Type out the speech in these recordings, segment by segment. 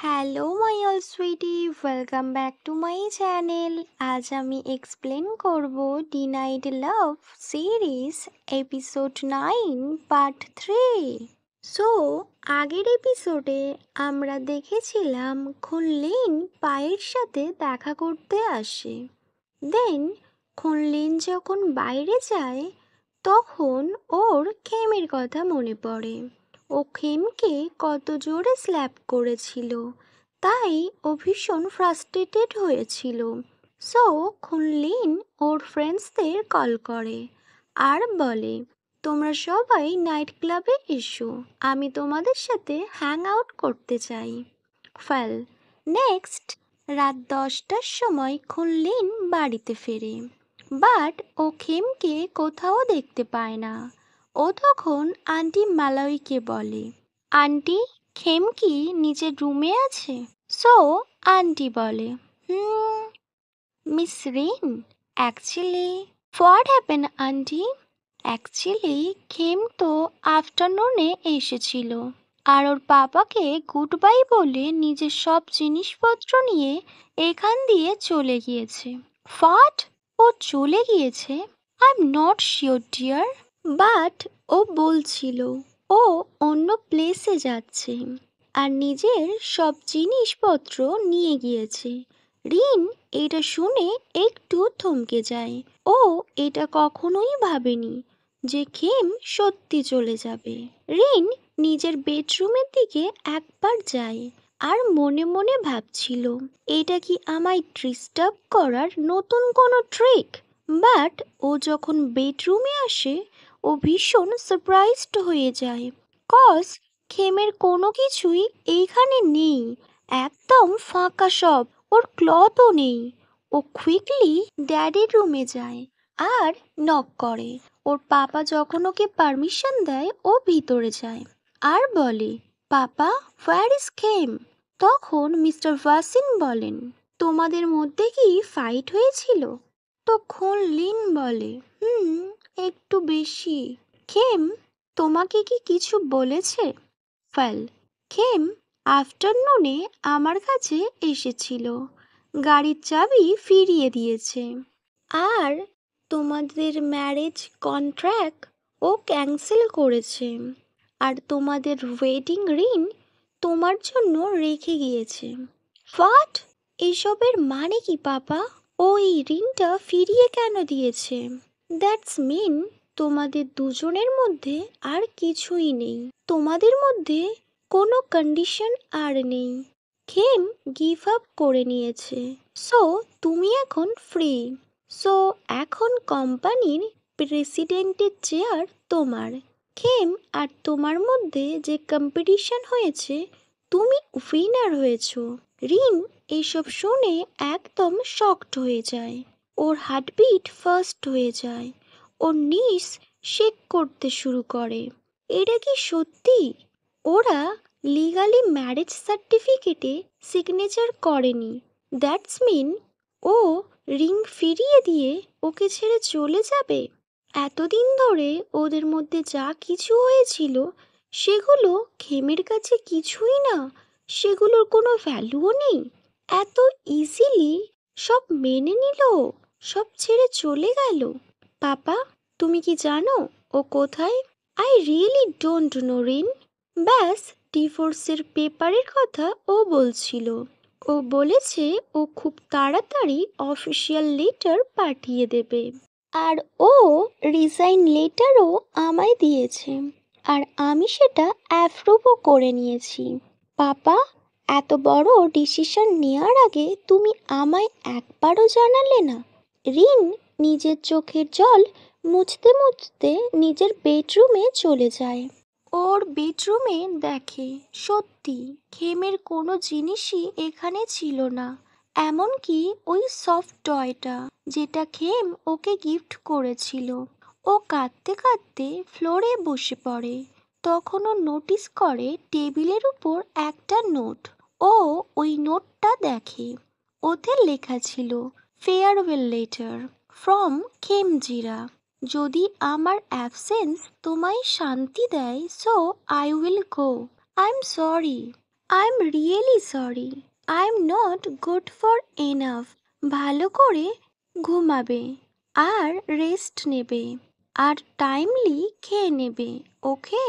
Hello my all sweetie, welcome back to my channel. আজ আমি explain করব denied love series episode 9 part 3। So আগের এপিসোডে আমরা দেখেছিলাম খুনলিন পায়ের সাথে দেখা করতে আসে। দেন খুনলিন যখন বাইরে যায় তখন ওর খেমের কথা মনে পড়ে। ও খেমকে কত জোরে স্ল্যাপ করেছিল, তাই ও ভীষণ ফ্রাস্ট্রেটেড হয়েছিল। সো খুনলিন ওর ফ্রেন্ডসদের কল করে আর বলে, তোমরা সবাই নাইট ক্লাবে এসো, আমি তোমাদের সাথে হ্যাং আউট করতে চাই। ফেল নেক্সট রাত 10টার সময় খুনলিন বাড়িতে ফেরে, বাট ও খেমকে কোথাও দেখতে পায় না। ও তখন আন্টি মালয়ীকে বলে, আন্টি, খেম কি নিচের রুমে আছে? সো আন্টি বলে, হুম, মিস রিন, actually what happen aunty? Actually খেম তো আফটারনুনে এসেছিল আর ওর পাপাকে গুড বাই বলে নিজের সব জিনিসপত্র নিয়ে এখান দিয়ে চলে গিয়েছে। হোয়াট? ও চলে গিয়েছে? I am not sure dear, but ও বলছিল ও অন্য প্লেসে যাচ্ছে আর নিজের সব জিনিসপত্র নিয়ে গিয়েছে। রিন এটা শুনে একটু থমকে যায়। ও এটা কখনোই ভাবেনি যে খেম সত্যি চলে যাবে। রিন নিজের বেডরুমের দিকে একবার যায় আর মনে মনে ভাবছিল, এটা কি আমায় ডিস্টার্ব করার নতুন কোনো ট্রিক? বাট ও যখন বেডরুমে আসে ও ভীষণ সারপ্রাইজড হয়ে যায়, কজ খেমের কোনো কিছুই এইখানে নেই, একদম ফাঁকা সব, ওর ক্লথও নেই। ও কুইকলি ড্যাডির রুমে যায় আর নক করে। ওর পাপা যখন ওকে পারমিশন দেয় ও ভিতরে যায় আর বলে, পাপা, হোয়ার ইজ খেম? তখন মিস্টার ওয়াসিন বলেন, তোমাদের মধ্যে কি ফাইট হয়েছিল? তখন লিন বলে, একটু বেশি। খেম তোমাকে কি কিছু বলেছে? ফেল খেম আফটারনুনে আমার কাছে এসেছিল, গাড়ির চাবি ফিরিয়ে দিয়েছে আর তোমাদের ম্যারেজ কন্ট্রাক্ট ও ক্যান্সেল করেছে আর তোমাদের ওয়েডিং রিং তোমার জন্য রেখে গিয়েছে। হোয়াট? এসবের মানে কি পাপা? ও এই রিংটা ফিরিয়ে কেন দিয়েছে? দ্যাটস মিন তোমাদের দুজনের মধ্যে আর কিছুই নেই, তোমাদের মধ্যে কোনো কন্ডিশন আর নেই। খেম গিভ আপ করে নিয়েছে, সো তুমি এখন ফ্রি। সো এখন কোম্পানির প্রেসিডেন্টের চেয়ার তোমার। খেম আর তোমার মধ্যে যে কম্পিটিশন হয়েছে তুমি উইনার হয়েছো। রিন এইসব শুনে একদম শকড হয়ে যায়, ওর হার্টবিট ফার্স্ট হয়ে যায়, ওর নিস শেক করতে শুরু করে। এটা কি সত্যি? ওরা লিগালি ম্যারেজ সার্টিফিকেটে সিগনেচার করেনি, দ্যাটস মিন ও রিং ফিরিয়ে দিয়ে ওকে ছেড়ে চলে যাবে? এতদিন ধরে ওদের মধ্যে যা কিছু হয়েছিল সেগুলো খেমের কাছে কিছুই না, সেগুলোর কোনো ভ্যালুও নেই। এত ইজিলি সব মেনে নিল, সব ছেড়ে চলে গেল। পাপা, তুমি কি জানো ও কোথায়? I really don't know Rin. ব্যাস ডিভোর্সের পেপারের কথা ও বলছিল। ও বলেছে ও খুব তাড়াতাড়ি অফিসিয়াল লেটার পাঠিয়ে দেবে আর ও রিজাইন লেটারও আমায় দিয়েছে আর আমি সেটা অ্যাপ্রুভও করে নিয়েছি। পাপা, এত বড় ডিসিশন নেওয়ার আগে তুমি আমায় একবারও জানালে না? রিন নিজের চোখের জল মুছতে মুছতে নিজের বেডরুমে চলে যায়। ওর বেডরুমে দেখে সত্যি খেমের কোনো জিনিসই এখানে ছিল না, এমনকি ওই সফট টয়টা যেটা খেম ওকে গিফট করেছিল। ও কাঁদতে কাঁদতে ফ্লোরে বসে পড়ে। তখন ও নোটিস করে টেবিলের উপর একটা নোট। ও ওই নোটটা দেখে, ওতে লেখা ছিল, ফেয়ারওয়েল লেটার ফ্রম খেমজিরা। যদি আমার অ্যাবসেন্স তোমায় শান্তি দেয়, so I will go. I am sorry. I am really sorry, I am not good for enough. ভালো করে ঘুমাবে, আর রেস্ট নেবে, আর টাইমলি খেয়ে নেবে, ওকে?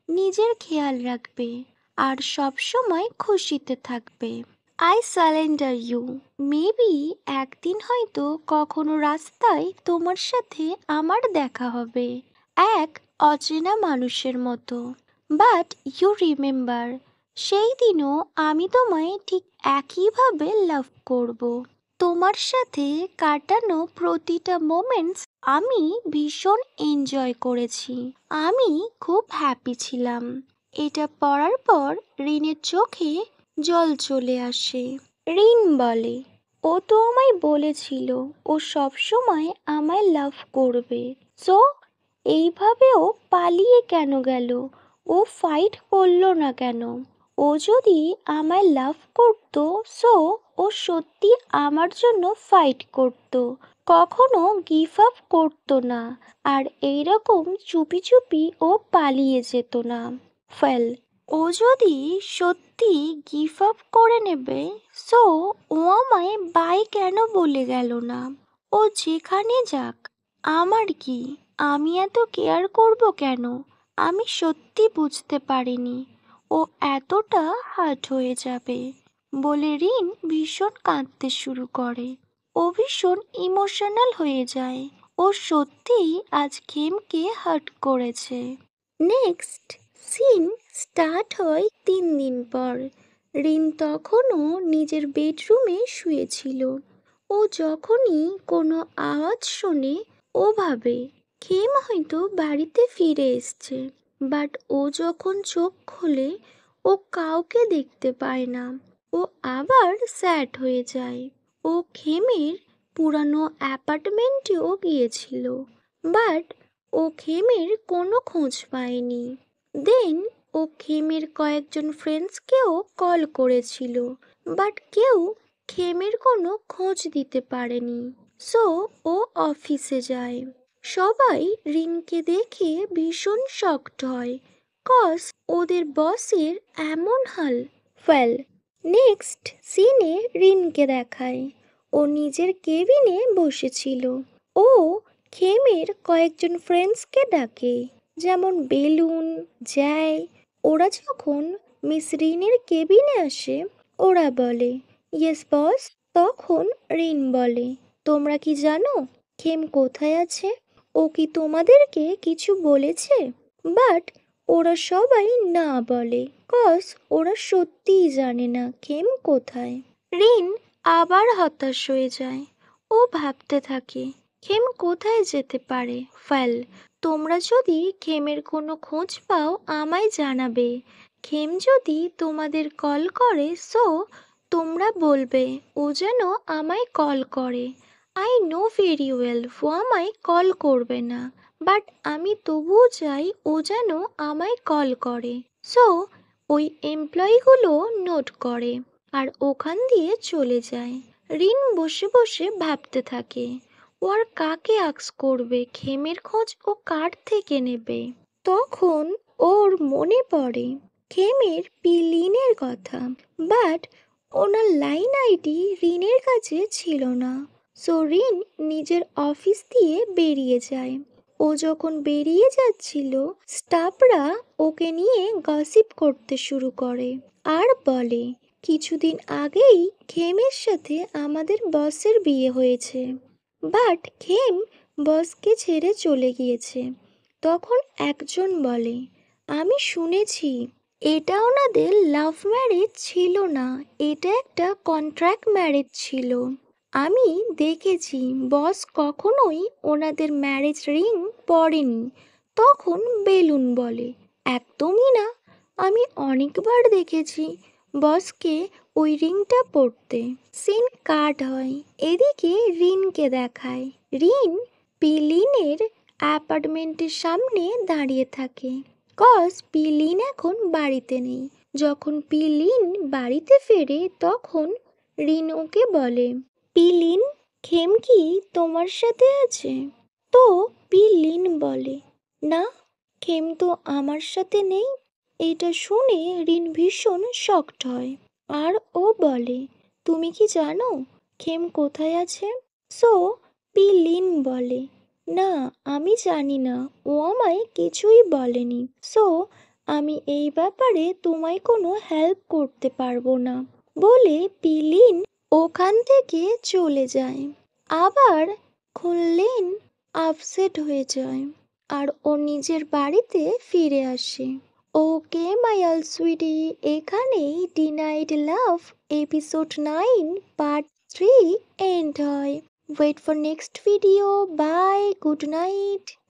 নিজের খেয়াল রাখবে, আর সব সময় খুশিতে থাকবে। I surrender you. মেবি একদিন হয়তো কখনো রাস্তায় তোমার সাথে আমার দেখা হবে, এক অচেনা মানুষের মতো। বাট ইউ রিমেম্বার, সেই দিনও আমি তোমায় ঠিক একইভাবে লাভ করব। তোমার সাথে কাটানো প্রতিটা মোমেন্টস আমি ভীষণ এনজয় করেছি। আমি খুব হ্যাপি ছিলাম। এটা পড়ার পর রিনের চোখে জল চলে আসে। রিন বলে, ও তো আমায় বলেছিল ও সব সময় আমায় লাভ করবে। সো এইভাবে ও পালিয়ে কেন গেল? ও ফাইট করলো না কেন? ও যদি আমায় লাভ করতো, সো ও সত্যি আমার জন্য ফাইট করতো, কখনো গিভ আপ করতো না, আর এইরকম চুপি চুপি ও পালিয়ে যেত না। ফেল, ও যদি সত্যি গিভ আপ করে নেবে, সো ও আমায় বাই কেন বলে গেল না? ও যেখানে যাক, আমার কি? আমি এত কেয়ার করব কেন? আমি সত্যি বুঝতে পারিনি ও এতটা হার্ট হয়ে যাবে বলে রিন ভীষণ কাঁদতে শুরু করে। ও ভীষণ ইমোশনাল হয়ে যায়। ও সত্যিই আজ খেমকে হার্ট করেছে। নেক্সট সিন স্টার্ট হয় 3 দিন পর। রিন তখনও নিজের বেডরুমে শুয়েছিল। ও যখনই কোনো আওয়াজ শোনে, ও ভাবে খেম হয়তো বাড়িতে ফিরে এসছে। বাট ও যখন চোখ খোলে, ও কাউকে দেখতে পায় না। ও আবার স্যাড হয়ে যায়। ও খেমের পুরানো অ্যাপার্টমেন্টেও গিয়েছিল, বাট ও খেমের কোনো খোঁজ পায়নি। দেন ও খেমের কয়েকজন ফ্রেন্ডসকেও কল করেছিল, বাট কেউ খেমের কোনো খোঁজ দিতে পারেনি। সো ও অফিসে যায়। সবাই রিনকে দেখে ভীষণ শকড হয়, কজ ওদের বসের এমন হাল। ফেল, নেক্সট সিনে রিনকে দেখায় ও নিজের কেবিনে বসেছিল। ও খেমের কয়েকজন ফ্রেন্ডসকে ডাকে, যেমন বেলুন, জ্যায়। ওরা যখন মিস রিনের কেবিনে আসে, ওরা বলে ইয়েস বস। তখন রিন বলে, তোমরা কি জানো খেম কোথায় আছে? ও কি তোমাদেরকে কিছু বলেছে? বাট ওরা সবাই না বলে, কজ ওরা সত্যিই জানে না খেম কোথায়। রিন আবার হতাশ হয়ে যায়। ও ভাবতে থাকে খেম কোথায় যেতে পারে। ফেল, তোমরা যদি খেমের কোনো খোঁজ পাও আমায় জানাবে। খেম যদি তোমাদের কল করে, সো তোমরা বলবে ও যেন আমায় কল করে। আই নো ভেরি ওয়েল ও আমায় কল করবে না, বাট আমি তবুও চাই ও যেন আমায় কল করে। সো ওই এমপ্লয়িগুলো নোট করে আর ওখান দিয়ে চলে যায়। রিন বসে বসে ভাবতে থাকে ও আর কাকে আক্স করবে খেমের খোঁজ ও কার থেকে নেবে। তখন ওর মনে পড়ে খেমের পিলিনের কথা, বাট ওনার লাইন আইডি রিনের কাছে ছিল না। সো রিন নিজের অফিস দিয়ে বেরিয়ে যায়। ও যখন বেরিয়ে যাচ্ছিল, স্টাফরা ওকে নিয়ে গসিপ করতে শুরু করে আর বলে কিছুদিন আগেই খেমের সাথে আমাদের বসের বিয়ে হয়েছে, বাট খেম বসকে ছেড়ে চলে গিয়েছে। তখন একজন বলে, আমি শুনেছি এটা ওনাদের লাভ ম্যারেজ ছিল না, এটা একটা কন্ট্রাক্ট ম্যারেজ ছিল। আমি দেখেছি বস কখনোই ওনাদের ম্যারেজ রিং পরেনি। তখন বেলুন বলে, একদমই না, আমি অনেকবার দেখেছি বসকে ওই রিংটা পরতে। সিন কাট হয়। এদিকে রিনকে দেখায়। রিন পিলিনের অ্যাপার্টমেন্টের সামনে দাঁড়িয়ে থাকে, কজ পিলিন এখন বাড়িতে নেই। যখন পিলিন বাড়িতে ফেরে, তখন রিন ওকে বলে, পিলিন, খেম কি তোমার সাথে আছে? তো পিলিন বলে, না, খেম তো আমার সাথে নেই। এটা শুনে রিন ভীষণ শকড হয় আর ও বলে, তুমি কি জানো খেম কোথায় আছে? সো লিন বলে, না আমি জানি না, ও আমায় কিছুই বলেনি। সো আমি এই ব্যাপারে তোমায় কোনো হেল্প করতে পারবো না বলে লিন ওখান থেকে চলে যায়। আবার খুনলিন আপসেট হয়ে যায় আর ও নিজের বাড়িতে ফিরে আসে। ওকে মায়াল সুইটি, এখানেই denied love episode 9 part 3 end হয়। Wait for next video. Bye, good night.